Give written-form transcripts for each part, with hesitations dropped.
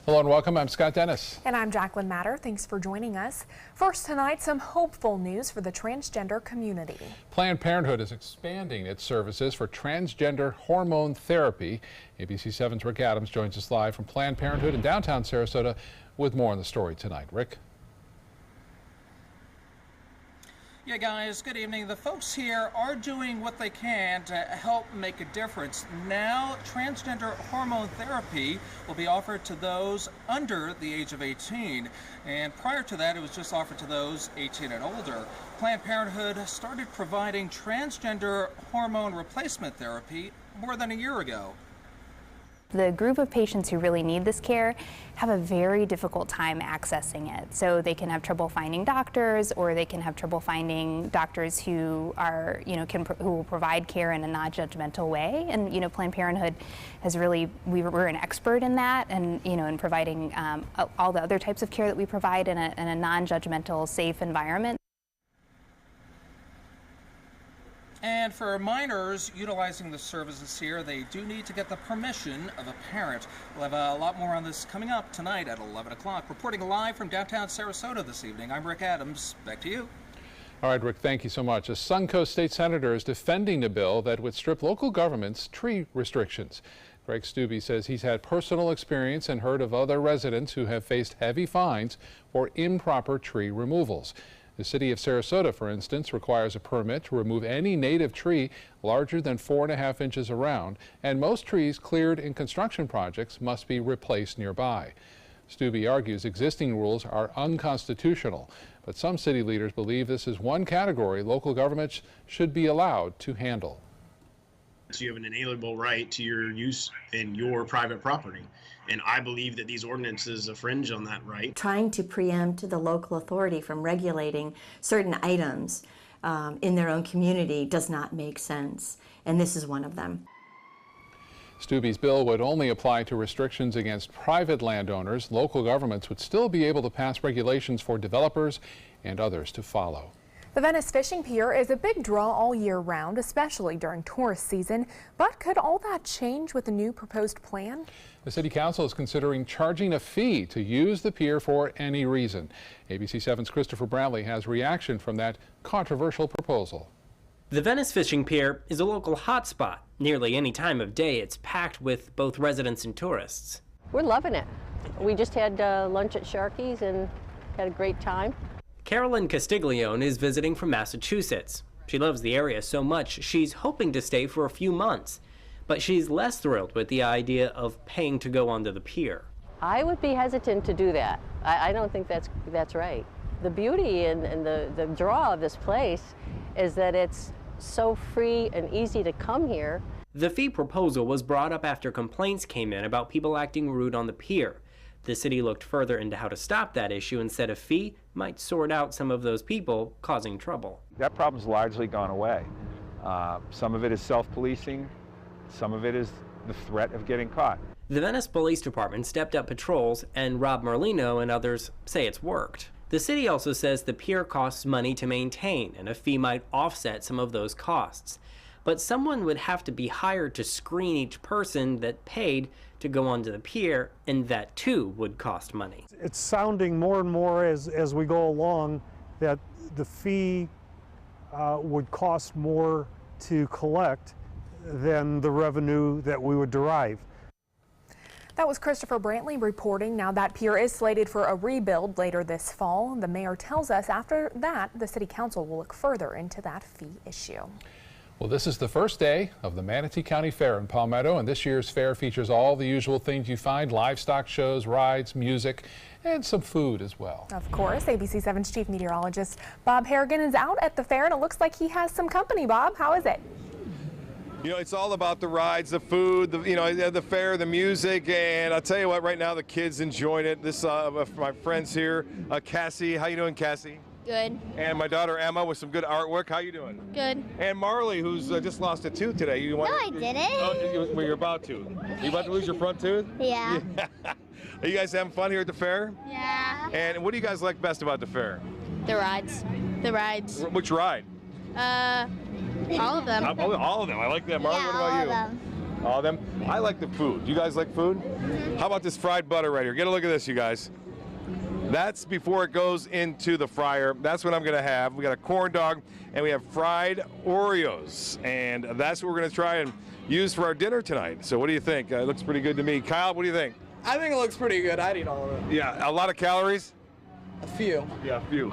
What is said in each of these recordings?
Hello and welcome. I'm Scott Dennis. And I'm Jacqueline Matter. Thanks for joining us. First tonight, some hopeful news for the transgender community. Planned Parenthood is expanding its services for transgender hormone therapy. ABC 7's Rick Adams joins us live from Planned Parenthood in downtown Sarasota with more on the story tonight. Rick? Yeah, guys, good evening. The folks here are doing what they can to help make a difference. Now, transgender hormone therapy will be offered to those under the age of 18. And prior to that, it was just offered to those 18 and older. Planned Parenthood started providing transgender hormone replacement therapy more than a year ago. The group of patients who really need this care have a very difficult time accessing it. So they can have trouble finding doctors, or they can have trouble finding doctors who are, who will provide care in a non-judgmental way. And, Planned Parenthood has really, we're an expert in that, and, in providing all the other types of care that we provide in a non-judgmental, safe environment. And for minors utilizing the services here, they do need to get the permission of a parent. We'll have a lot more on this coming up tonight at 11 o'clock. Reporting live from downtown Sarasota this evening, I'm Rick Adams. Back to you. All right, Rick, thank you so much. A Suncoast state senator is defending a bill that would strip local governments tree restrictions. Greg Stubbe says he's had personal experience and heard of other residents who have faced heavy fines for improper tree removals. The city of Sarasota, for instance, requires a permit to remove any native tree larger than 4.5 inches around, and most trees cleared in construction projects must be replaced nearby. Stubbe argues existing rules are unconstitutional, but some city leaders believe this is one category local governments should be allowed to handle. So you have an inalienable right to your use in your private property. And I believe that these ordinances infringe on that right. Trying to preempt the local authority from regulating certain items in their own community does not make sense, and this is one of them. Stubbe's bill would only apply to restrictions against private landowners. Local governments would still be able to pass regulations for developers and others to follow. The Venice fishing pier is a big draw all year round, especially during tourist season. But could all that change with the new proposed plan? The City Council is considering charging a fee to use the pier for any reason. ABC 7's Christopher Brantley has reaction from that controversial proposal. The Venice fishing pier is a local hotspot. Nearly any time of day, it's packed with both residents and tourists. We're loving it. We just had lunch at Sharky's and had a great time. Carolyn Castiglione is visiting from Massachusetts. She loves the area so much she's hoping to stay for a few months, but she's less thrilled with the idea of paying to go onto the pier. I would be hesitant to do that. I don't think that's right. The beauty and the draw of this place is that it's so free and easy to come here. The fee proposal was brought up after complaints came in about people acting rude on the pier. The city looked further into how to stop that issue and said a fee might sort out some of those people causing trouble. That problem's largely gone away. Some of it is self-policing, some of it is the threat of getting caught. The Venice Police Department stepped up patrols, and Rob Merlino and others say it's worked. The city also says the pier costs money to maintain, and a fee might offset some of those costs. But someone would have to be hired to screen each person that paid to go onto the pier, and that too would cost money. It's sounding more and more as we go along that the fee would cost more to collect than the revenue that we would derive. That was Christopher Brantley reporting. Now that pier is slated for a rebuild later this fall. The mayor tells us after that, the city council will look further into that fee issue. Well, this is the first day of the Manatee County Fair in Palmetto, and this year's fair features all the usual things you find: livestock shows, rides, music, and some food as well. Of course, ABC 7's chief meteorologist Bob Harrigan is out at the fair, and it looks like he has some company. Bob, how is it? It's all about the rides, the food, the fair, the music, and I'll tell you what, right now the kids enjoying it. This my friends here, Cassie. How you doing, Cassie? Good. And my daughter Emma with some good artwork. How you doing? Good. And Marley, who's just lost a tooth today. No, I didn't. Oh, you're about to. You about to lose your front tooth? Yeah. Are you guys having fun here at the fair? Yeah. And what do you guys like best about the fair? The rides. The rides. Which ride? All of them. All of them. I like that. Marley, Yeah, what about all you? of them. All of them? I like the food. You guys like food? How about this fried butter right here? Get a look at this, you guys. That's before it goes into the fryer. That's what I'm gonna have. We got a corn dog and we have fried Oreos. And that's what we're gonna try and use for our dinner tonight. So what do you think? It looks pretty good to me. Kyle, what do you think? I think it looks pretty good. I'd eat all of it. Yeah, a lot of calories? A few. Yeah, a few.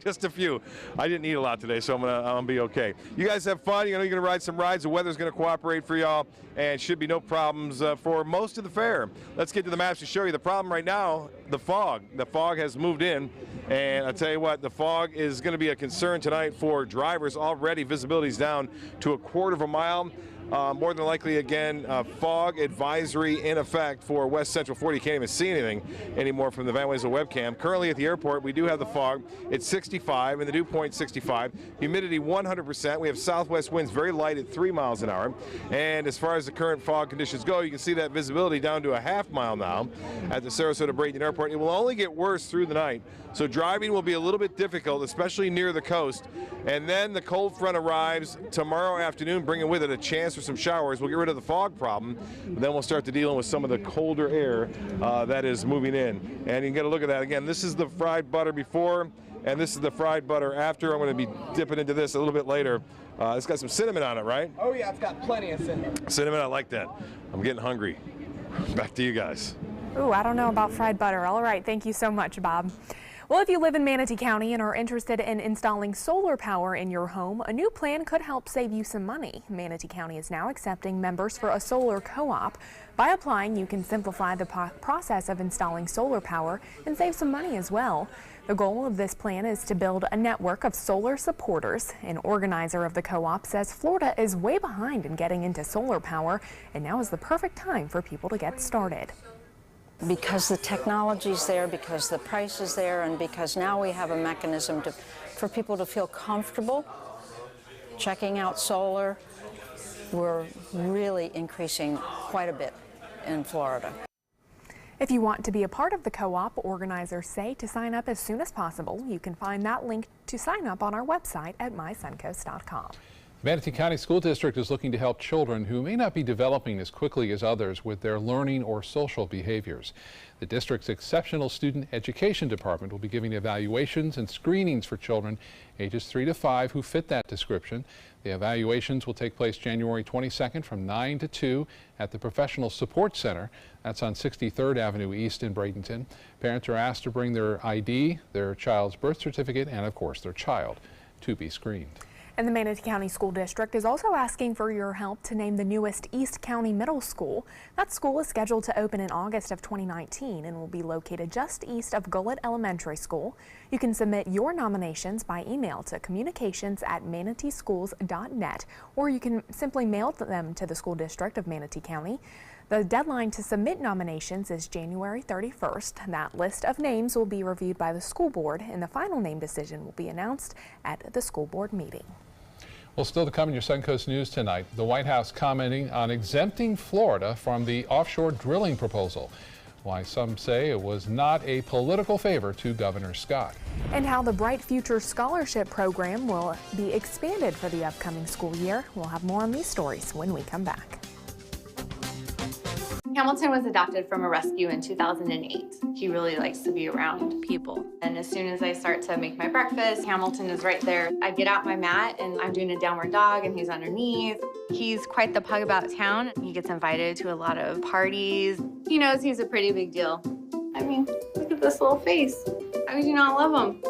Just a few. I didn't eat a lot today, so I'm gonna be okay. You guys have fun. You know, you're gonna ride some rides. The weather's gonna cooperate for y'all, and should be no problems for most of the fair. Let's get to the maps to show you. The problem right now, the fog. The fog has moved in, and I tell you what, the fog is gonna be a concern tonight for drivers. Already, visibility's down to a quarter of a mile. More than likely, again, fog advisory in effect for West Central 40. You can't even see anything anymore from the Van Wezel webcam. Currently at the airport, we do have the fog. It's 65, and the dew point 65. Humidity 100%. We have southwest winds very light at 3 miles an hour. And as far as the current fog conditions go, you can see that visibility down to a half mile now at the Sarasota-Bradenton Airport. It will only get worse through the night. So driving will be a little bit difficult, especially near the coast. And then the cold front arrives tomorrow afternoon, bringing with it a chance for some showers. We'll get rid of the fog problem. Then we'll start to dealing with some of the colder air that is moving in. And you can get a look at that. Again, this is the fried butter before, and this is the fried butter after. I'm going to be dipping into this a little bit later. It's got some cinnamon on it, right? Oh yeah, it's got plenty of cinnamon. Cinnamon, I like that. I'm getting hungry. Back to you guys. Ooh, I don't know about fried butter. All right, thank you so much, Bob. Well, if you live in Manatee County and are interested in installing solar power in your home, a new plan could help save you some money. Manatee County is now accepting members for a solar co-op. By applying, you can simplify the process of installing solar power and save some money as well. The goal of this plan is to build a network of solar supporters. An organizer of the co-op says Florida is way behind in getting into solar power, and now is the perfect time for people to get started. Because the technology's there, because the price is there, and because now we have a mechanism for people to feel comfortable checking out solar, we're really increasing quite a bit in Florida. If you want to be a part of the co-op, organizers say to sign up as soon as possible. You can find that link to sign up on our website at mysuncoast.com. The Manatee County School District is looking to help children who may not be developing as quickly as others with their learning or social behaviors. The district's Exceptional Student Education Department will be giving evaluations and screenings for children ages 3 to 5 who fit that description. The evaluations will take place January 22nd from 9 to 2 at the Professional Support Center. That's on 63rd Avenue East in Bradenton. Parents are asked to bring their ID, their child's birth certificate, and of course their child to be screened. And the Manatee County School District is also asking for your help to name the newest East County Middle School. That school is scheduled to open in August of 2019 and will be located just east of Gullett Elementary School. You can submit your nominations by email to communications@manateeschools.net, or you can simply mail them to the School District of Manatee County. The deadline to submit nominations is January 31st. That list of names will be reviewed by the school board, and the final name decision will be announced at the school board meeting. Well, still to come in your Suncoast News tonight, the White House commenting on exempting Florida from the offshore drilling proposal. Why some say it was not a political favor to Governor Scott. And how the Bright Future Scholarship Program will be expanded for the upcoming school year. We'll have more on these stories when we come back. Hamilton was adopted from a rescue in 2008. He really likes to be around people. And as soon as I start to make my breakfast, Hamilton is right there. I get out my mat and I'm doing a downward dog and he's underneath. He's quite the pug about town. He gets invited to a lot of parties. He knows he's a pretty big deal. I mean, look at this little face. How could you not love him?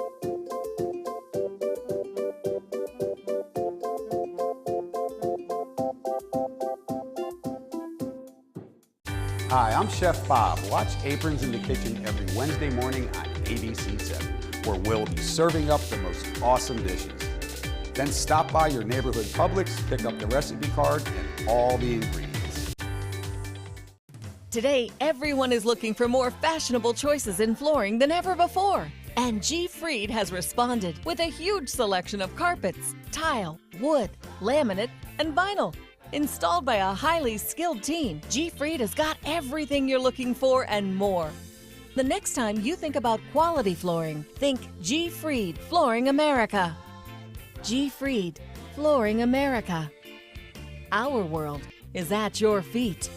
Hi, I'm Chef Bob. Watch Aprons in the Kitchen every Wednesday morning on ABC7, where we'll be serving up the most awesome dishes. Then stop by your neighborhood Publix, pick up the recipe card and all the ingredients. Today, everyone is looking for more fashionable choices in flooring than ever before. And G. Fried has responded with a huge selection of carpets, tile, wood, laminate, and vinyl. Installed by a highly skilled team, G. Fried has got everything you're looking for and more. The next time you think about quality flooring, think G. Fried Flooring America. G. Fried Flooring America. Our world, is at your feet.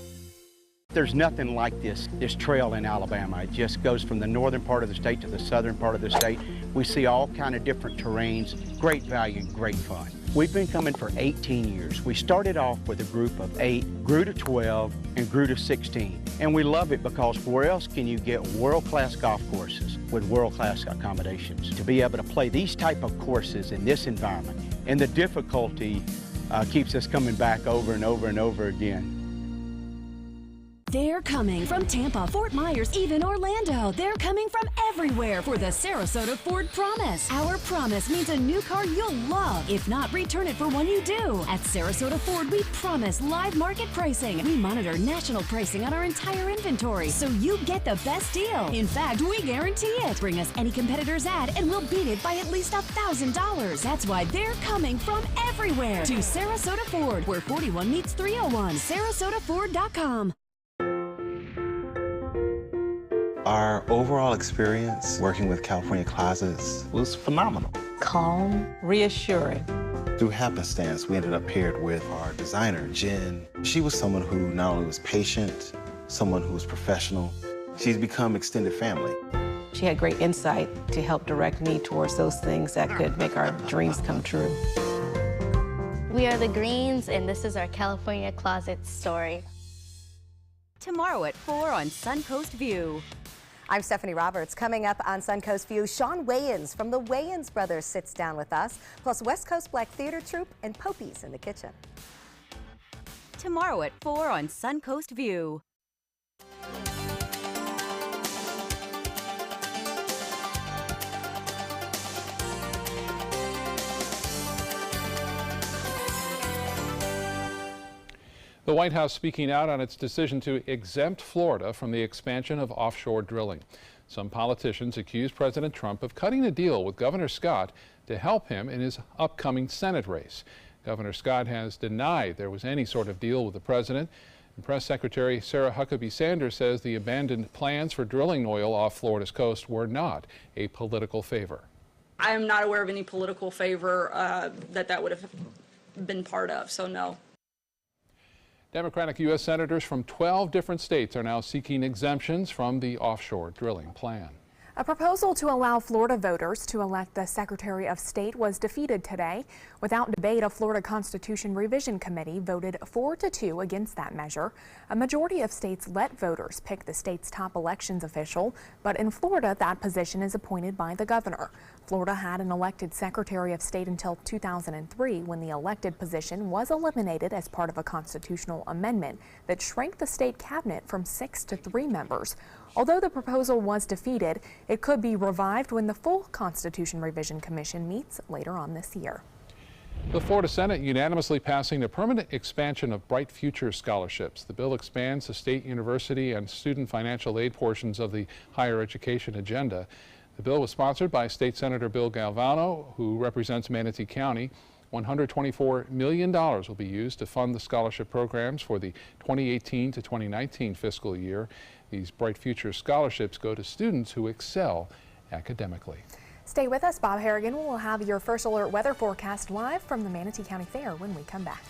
There's nothing like this trail in Alabama. It just goes from the northern part of the state to the southern part of the state. We see all kind of different terrains, great value, great fun. We've been coming for 18 years. We started off with a group of 8, grew to 12, and grew to 16. And we love it because where else can you get world-class golf courses with world-class accommodations? To be able to play these type of courses in this environment, and the difficulty keeps us coming back over and over and over again. They're coming from Tampa, Fort Myers, even Orlando. They're coming from everywhere for the Sarasota Ford Promise. Our promise means a new car you'll love. If not, return it for one you do. At Sarasota Ford, we promise live market pricing. We monitor national pricing on our entire inventory, so you get the best deal. In fact, we guarantee it. Bring us any competitor's ad, and we'll beat it by at least $1,000. That's why they're coming from everywhere to Sarasota Ford, where 41 meets 301. SarasotaFord.com. Our overall experience working with California Closets was phenomenal. Calm, reassuring. Through happenstance, we ended up paired with our designer, Jen. She was someone who not only was patient, someone who was professional. She's become extended family. She had great insight to help direct me towards those things that could make our dreams come true. We are the Greens, and this is our California Closet story. Tomorrow at 4 on Suncoast View. I'm Stephanie Roberts. Coming up on Suncoast View, Sean Wayans from the Wayans Brothers sits down with us, plus West Coast Black Theater Troupe and Popey's in the kitchen. Tomorrow at 4 on Suncoast View. The White House speaking out on its decision to exempt Florida from the expansion of offshore drilling. Some politicians accuse President Trump of cutting a deal with Governor Scott to help him in his upcoming Senate race. Governor Scott has denied there was any sort of deal with the president. And Press Secretary Sarah Huckabee Sanders says the abandoned plans for drilling oil off Florida's coast were not a political favor. I am not aware of any political favor that would have been part of, so no. Democratic U.S. senators from 12 different states are now seeking exemptions from the offshore drilling plan. A proposal to allow Florida voters to elect the Secretary of State was defeated today. Without debate, a Florida Constitution Revision Committee voted 4-2 against that measure. A majority of states let voters pick the state's top elections official, but in Florida, that position is appointed by the governor. Florida had an elected Secretary of State until 2003, when the elected position was eliminated as part of a constitutional amendment that shrank the state cabinet from 6 to 3 members. Although the proposal was defeated, it could be revived when the full Constitution Revision Commission meets later on this year. The Florida Senate unanimously passing a permanent expansion of Bright Future scholarships. The bill expands the state university and student financial aid portions of the higher education agenda. The bill was sponsored by State Senator Bill Galvano, who represents Manatee County. $124 million will be used to fund the scholarship programs for the 2018 to 2019 fiscal year. These Bright Future scholarships go to students who excel academically. Stay with us. Bob Harrigan will have your first alert weather forecast live from the Manatee County Fair when we come back.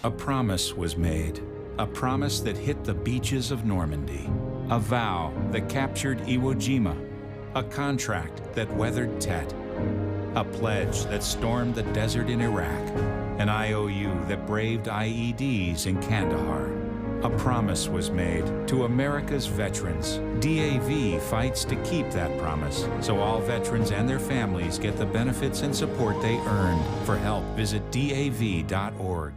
A promise was made, a promise that hit the beaches of Normandy, a vow that captured Iwo Jima, a contract that weathered Tet, a pledge that stormed the desert in Iraq, an IOU that braved IEDs in Kandahar. A promise was made to America's veterans. DAV fights to keep that promise, so all veterans and their families get the benefits and support they earned. For help, visit DAV.org.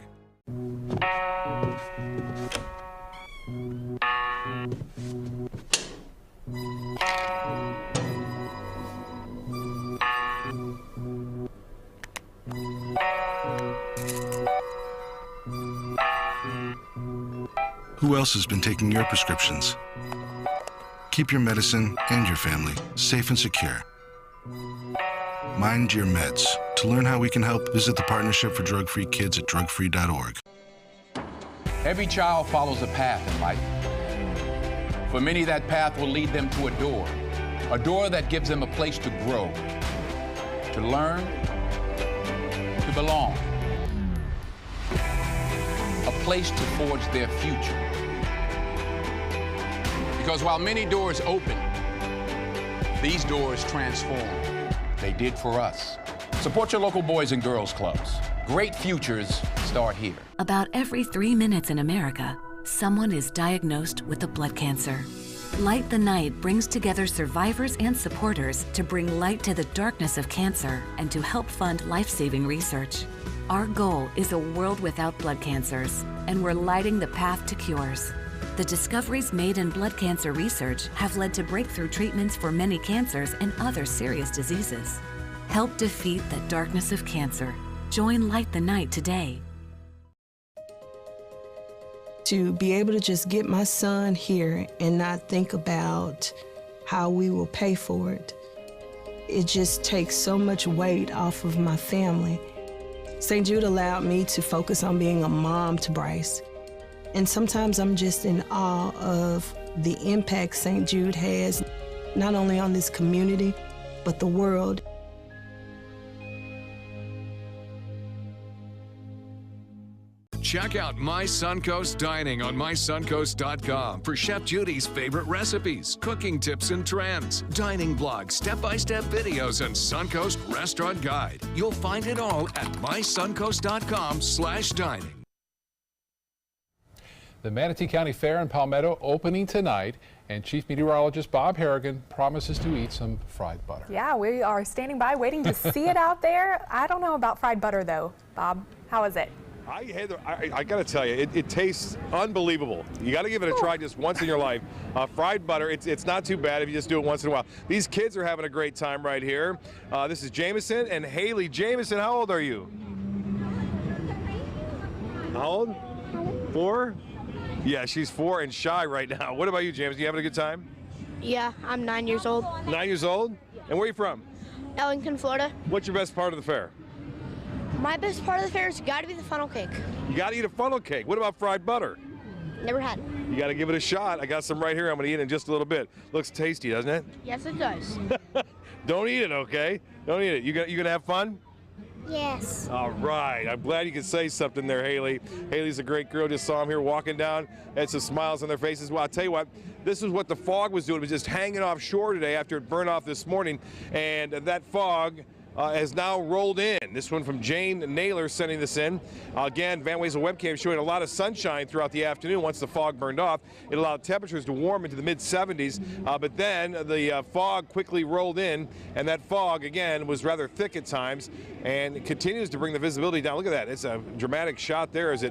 Who else has been taking your prescriptions? Keep your medicine and your family safe and secure. Mind your meds. To learn how we can help, visit the Partnership for Drug-Free Kids at drugfree.org. Every child follows a path in life. For many, that path will lead them to a door that gives them a place to grow, to learn, to belong. place to forge their future. Because while many doors open, these doors transform. They did for us. Support your local Boys and Girls Clubs. Great futures start here. About every 3 minutes in America, someone is diagnosed with a blood cancer. Light the Night brings together survivors and supporters to bring light to the darkness of cancer and to help fund life-saving research. Our goal is a world without blood cancers, and we're lighting the path to cures. The discoveries made in blood cancer research have led to breakthrough treatments for many cancers and other serious diseases. Help defeat the darkness of cancer. Join Light the Night today. To be able to just get my son here and not think about how we will pay for it, it just takes so much weight off of my family. St. Jude allowed me to focus on being a mom to Bryce. And sometimes I'm just in awe of the impact St. Jude has, not only on this community, but the world. Check out My Suncoast Dining on mysuncoast.com for Chef Judy's favorite recipes, cooking tips and trends, dining blogs, step-by-step videos, and Suncoast Restaurant Guide. You'll find it all at mysuncoast.com/dining. The Manatee County Fair in Palmetto opening tonight, and Chief Meteorologist Bob Harrigan promises to eat some fried butter. Yeah, we are standing by waiting to see it out there. I don't know about fried butter though. Bob, how is it? I got to tell you, it tastes unbelievable. You got to give it a try just once in your life. Fried butter, it's not too bad if you just do it once in a while. These kids are having a great time right here. This is Jameson and Haley. Jameson, how old are you? How old? 4? Yeah, she's 4 and shy right now. What about you, Jameson? You having a good time? Yeah, I'm 9 years old. 9 years old? And where are you from? Ellington, Florida. What's your best part of the fair? My best part of the fair has got to be the funnel cake. You got to eat a funnel cake. What about fried butter? Never had it. You got to give it a shot. I got some right here. I'm going to eat in just a little bit. Looks tasty, doesn't it? Yes, it does. Don't eat it, okay? Don't eat it. You going to have fun? Yes. All right. I'm glad you could say something there, Haley. Haley's a great girl. Just saw them here walking down. Had some smiles on their faces. Well, I'll tell you what, this is what the fog was doing. It was just hanging offshore today after it burned off this morning. And that fog has now rolled in. This one from Jane Naylor sending this in. Again, Van Wezel webcam showing a lot of sunshine throughout the afternoon once the fog burned off. It allowed temperatures to warm into the mid-70s, but then the fog quickly rolled in, and that fog, again, was rather thick at times, and it continues to bring the visibility down. Look at that. It's a dramatic shot there as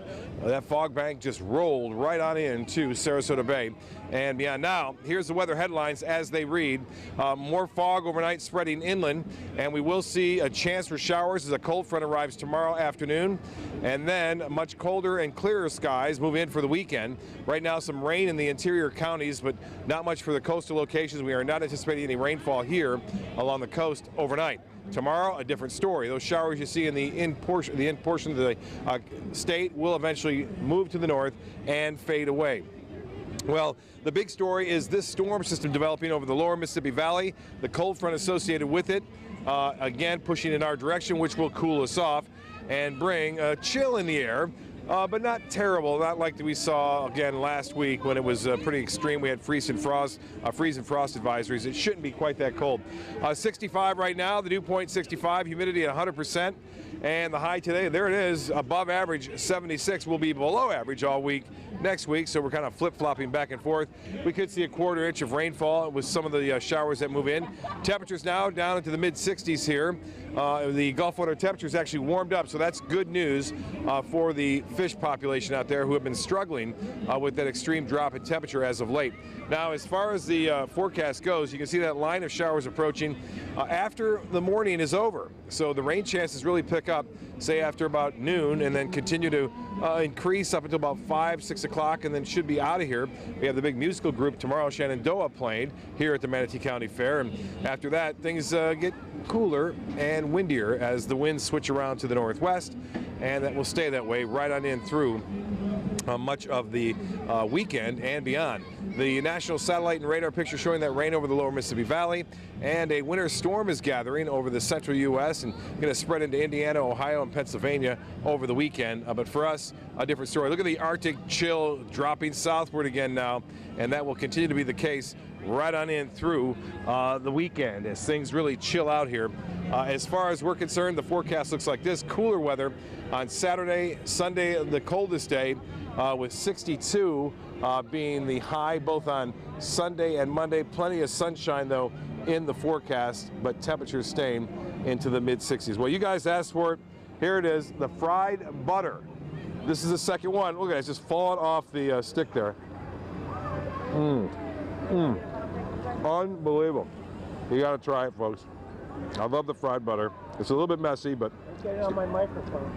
that fog bank just rolled right on into Sarasota Bay and beyond. Now, here's the weather headlines as they read. More fog overnight spreading inland, and we will see a chance for showers as a cold front arrives tomorrow afternoon, and then much colder and clearer skies move in for the weekend. Right now, some rain in the interior counties, but not much for the coastal locations. We are not anticipating any rainfall here along the coast overnight. Tomorrow, a different story. Those showers you see in the in portion of the state will eventually move to the north and fade away. Well, the big story is this storm system developing over the lower Mississippi Valley, the cold front associated with it, again pushing in our direction, which will cool us off and bring a chill in the air, but not terrible, not like we saw again last week when it was pretty extreme. We had freeze and frost advisories. It shouldn't be quite that cold. 65 right now, the dew point 65, humidity at 100%. And the high today, there it is, above average 76, will be below average all week next week, so we're kind of flip-flopping back and forth. We could see a quarter inch of rainfall with some of the showers that move in. Temperatures now down into the mid-60s here. The Gulf water temperatures actually warmed up, so that's good news for the fish population out there who have been struggling with that extreme drop in temperature as of late. Now, as far as the forecast goes, you can see that line of showers approaching after the morning is over. So the rain chances really pick up, say, after about noon, and then continue to increase up until about 5, 6 o'clock, and then should be out of here. We have the big musical group tomorrow, Shenandoah, playing here at the Manatee County Fair, and after that, things get cooler and windier as the winds switch around to the northwest, and that will stay that way right on in through much of the weekend and beyond. The national satellite and radar picture showing that rain over the lower Mississippi Valley, and a winter storm is gathering over the central U.S. and going to spread into Indiana, Ohio, and Pennsylvania over the weekend. But for us, a different story. Look at the Arctic chill dropping southward again now, and that will continue to be the case right on in through the weekend as things really chill out here. As far as we're concerned, the forecast looks like this. Cooler weather on Saturday, Sunday, the coldest day, with 62 being the high both on Sunday and Monday. Plenty of sunshine, though, in the forecast, but temperatures staying into the mid-60s. Well, you guys asked for it. Here it is, the fried butter. This is the second one. Look at it, it's just falling off the stick there. Unbelievable. You got to try it, folks. I love the fried butter. It's a little bit messy, but... Get it on my microphone.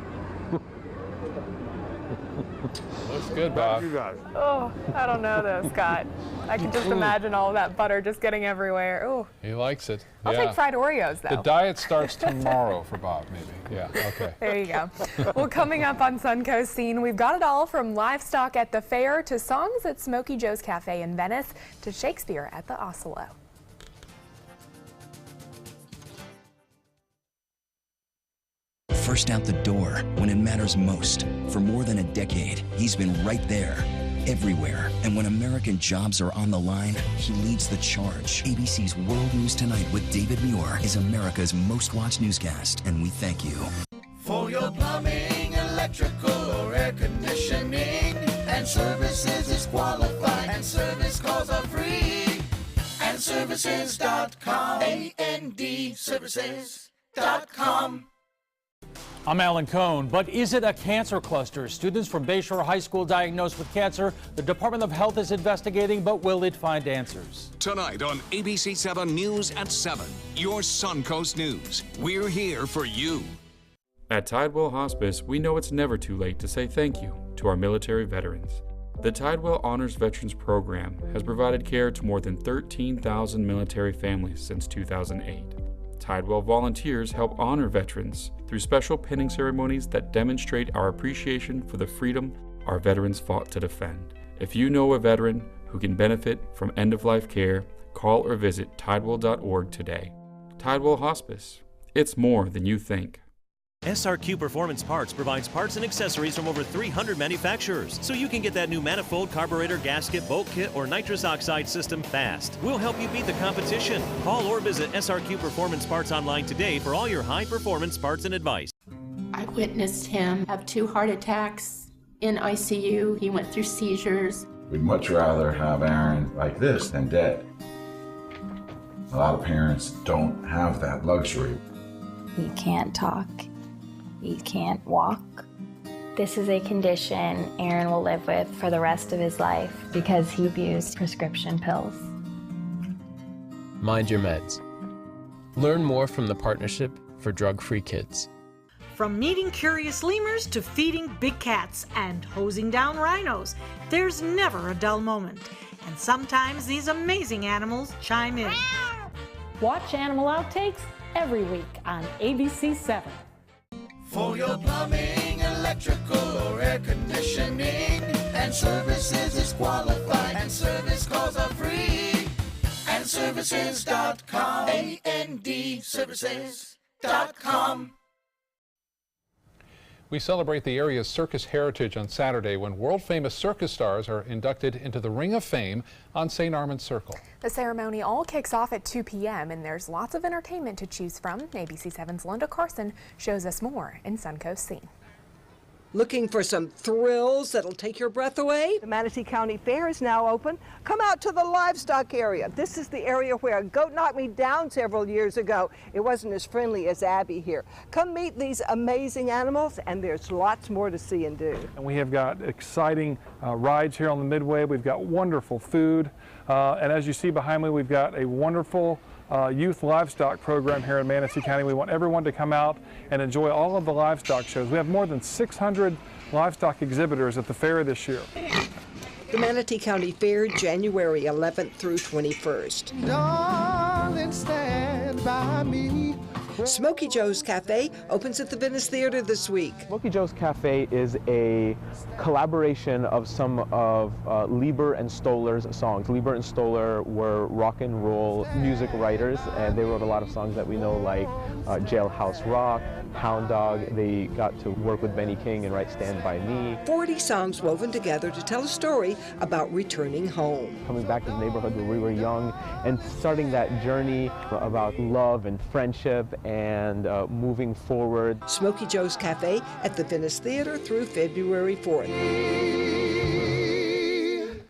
Looks good, Bob. You guys. Oh, I don't know though, Scott. I can just imagine all that butter just getting everywhere. Oh. He likes it. I'll take fried Oreos, though. The diet starts tomorrow for Bob, maybe. Yeah, okay. There you go. Well, coming up on Suncoast Scene, we've got it all from livestock at the fair to songs at Smokey Joe's Cafe in Venice to Shakespeare at the Oslo. First out the door when it matters most. For more than a decade, he's been right there, everywhere. And when American jobs are on the line, he leads the charge. ABC's World News Tonight with David Muir is America's most watched newscast, and we thank you. For your plumbing, electrical, or air conditioning, and services is qualified, and service calls are free. And services.com, A-N-D, services.com. I'm Alan Cohn, but is it a cancer cluster? Students from Bayshore High School diagnosed with cancer. The Department of Health is investigating, but will it find answers? Tonight on ABC 7 News at 7, your Suncoast News. We're here for you. At Tidewell Hospice, we know it's never too late to say thank you to our military veterans. The Tidewell Honors Veterans Program has provided care to more than 13,000 military families since 2008. Tidewell volunteers help honor veterans through special pinning ceremonies that demonstrate our appreciation for the freedom our veterans fought to defend. If you know a veteran who can benefit from end-of-life care, call or visit tidewell.org today. Tidewell Hospice. It's more than you think. SRQ Performance Parts provides parts and accessories from over 300 manufacturers, so you can get that new manifold, carburetor, gasket, bolt kit, or nitrous oxide system fast. We'll help you beat the competition. Call or visit SRQ Performance Parts online today for all your high-performance parts and advice. I witnessed him have 2 heart attacks in ICU. He went through seizures. We'd much rather have Aaron like this than dead. A lot of parents don't have that luxury. He can't talk. He can't walk. This is a condition Aaron will live with for the rest of his life because he abused prescription pills. Mind your meds. Learn more from the Partnership for Drug-Free Kids. From meeting curious lemurs to feeding big cats and hosing down rhinos, there's never a dull moment. And sometimes these amazing animals chime in. Watch Animal Outtakes every week on ABC 7. For your plumbing, electrical, or air conditioning, and services is qualified, and service calls are free. And services.com, A-N-D, services.com. We celebrate the area's circus heritage on Saturday when world-famous circus stars are inducted into the Ring of Fame on St. Armand's Circle. The ceremony all kicks off at 2 p.m. and there's lots of entertainment to choose from. ABC 7's Linda Carson shows us more in Suncoast Scene. Looking for some thrills that'll take your breath away? The Manatee County Fair is now open. Come out to the livestock area. This is the area where a goat knocked me down several years ago. It wasn't as friendly as Abby here. Come meet these amazing animals, and there's lots more to see and do. And we have got exciting rides here on the Midway. We've got wonderful food. And as you see behind me, we've got a wonderful youth livestock program here in Manatee County. We want everyone to come out and enjoy all of the livestock shows. We have more than 600 livestock exhibitors at the fair this year. The Manatee County Fair, January 11th through 21st. Darling, stand by me Smokey Joe's Cafe opens at the Venice Theater this week. Smokey Joe's Cafe is a collaboration of some of Lieber and Stoller's songs. Lieber and Stoller were rock and roll music writers, and they wrote a lot of songs that we know, like Jailhouse Rock, Hound Dog. They got to work with Benny King and write Stand By Me. 40 songs woven together to tell a story about returning home. Coming back to the neighborhood where we were young and starting that journey about love and friendship and moving forward. Smokey Joe's Cafe at the Venice Theater through February 4th.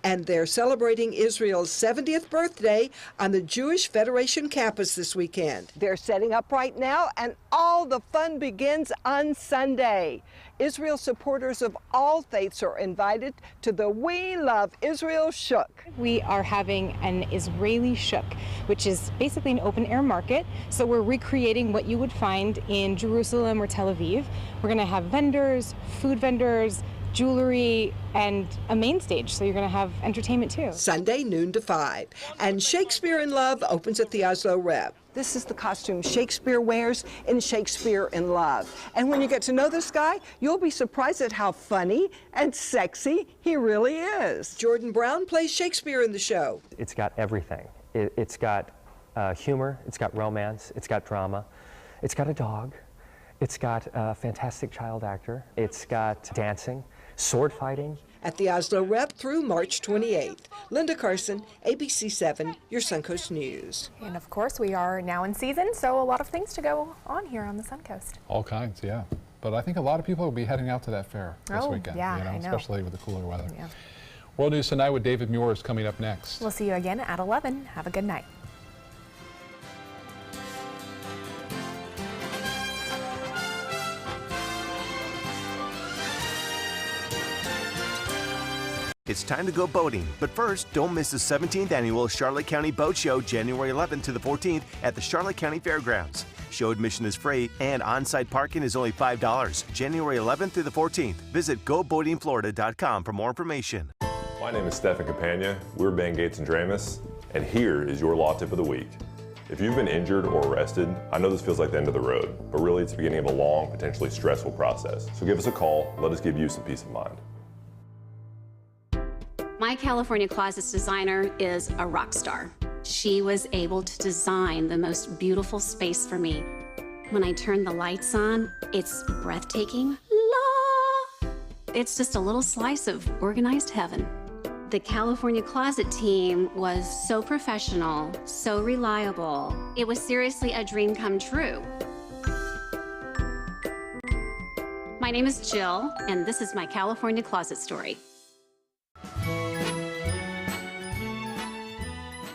And they're celebrating Israel's 70th birthday on the Jewish Federation campus this weekend. They're setting up right now, and all the fun begins on Sunday. Israel supporters of all faiths are invited to the We Love Israel Shuk. We are having an Israeli shuk, which is basically an open-air market. So we're recreating what you would find in Jerusalem or Tel Aviv. We're going to have vendors, food vendors, jewelry, and a main stage, so you're going to have entertainment too. Sunday, noon to 5. And Shakespeare in Love opens at the Oslo Rep. This is the costume Shakespeare wears in Shakespeare in Love. And when you get to know this guy, you'll be surprised at how funny and sexy he really is. Jordan Brown plays Shakespeare in the show. It's got everything. It's got humor, it's got romance, it's got drama, it's got a dog, it's got a fantastic child actor, it's got dancing, sword fighting. At the Oslo Rep through March 28th. Linda Carson, ABC 7, your Suncoast News. And of course, we are now in season, so a lot of things to go on here on the Suncoast. All kinds, yeah. But I think a lot of people will be heading out to that fair this weekend. Yeah, I know. Especially with the cooler weather. Yeah. World News Tonight with David Muir is coming up next. We'll see you again at 11. Have a good night. It's time to go boating, but first, don't miss the 17th annual Charlotte County Boat Show, January 11th to the 14th at the Charlotte County Fairgrounds. Show admission is free and on-site parking is only $5. January 11th through the 14th. Visit GoBoatingFlorida.com for more information. My name is Stefan Campagna. We're Ben Gates and Dramus, and here is your law tip of the week. If you've been injured or arrested, I know this feels like the end of the road, but really it's the beginning of a long, potentially stressful process. So give us a call. Let us give you some peace of mind. My California Closets designer is a rock star. She was able to design the most beautiful space for me. When I turn the lights on, it's breathtaking. It's just a little slice of organized heaven. The California Closet team was so professional, so reliable. It was seriously a dream come true. My name is Jill, and this is my California Closet story.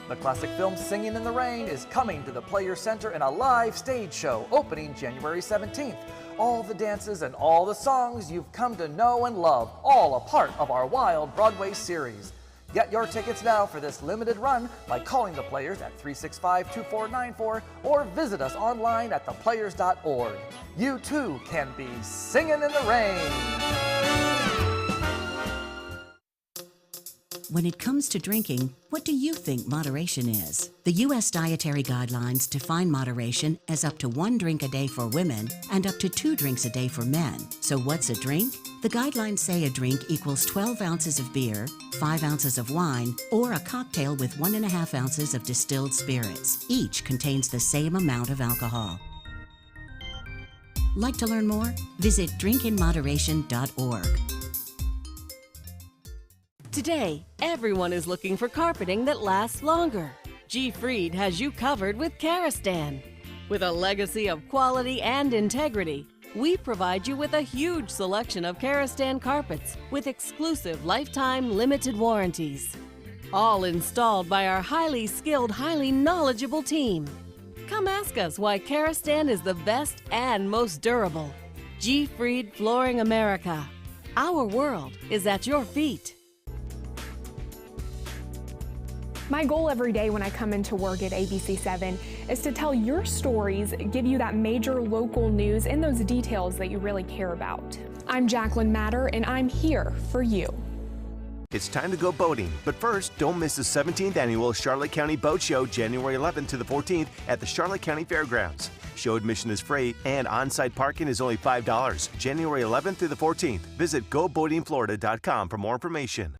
The classic film Singing in the Rain is coming to the Players Center in a live stage show opening January 17th. All the dances and all the songs you've come to know and love, all a part of our Wild Broadway series. Get your tickets now for this limited run by calling the Players at 365-2494 or visit us online at theplayers.org. You too can be singing in the rain. When it comes to drinking, what do you think moderation is? The U.S. Dietary Guidelines define moderation as up to 1 drink a day for women and up to 2 drinks a day for men. So what's a drink? The guidelines say a drink equals 12 ounces of beer, 5 ounces of wine, or a cocktail with 1.5 ounces of distilled spirits. Each contains the same amount of alcohol. Like to learn more? Visit drinkinmoderation.org. Today, everyone is looking for carpeting that lasts longer. G. Fried has you covered with Karastan. With a legacy of quality and integrity, we provide you with a huge selection of Karastan carpets with exclusive lifetime limited warranties. All installed by our highly skilled, highly knowledgeable team. Come ask us why Karastan is the best and most durable. G. Fried Flooring America. Our world is at your feet. My goal every day when I come into work at ABC 7 is to tell your stories, give you that major local news and those details that you really care about. I'm Jacqueline Matter, and I'm here for you. It's time to go boating, but first, don't miss the 17th annual Charlotte County Boat Show, January 11th to the 14th at the Charlotte County Fairgrounds. Show admission is free and on-site parking is only $5. January 11th through the 14th. Visit goboatingflorida.com for more information.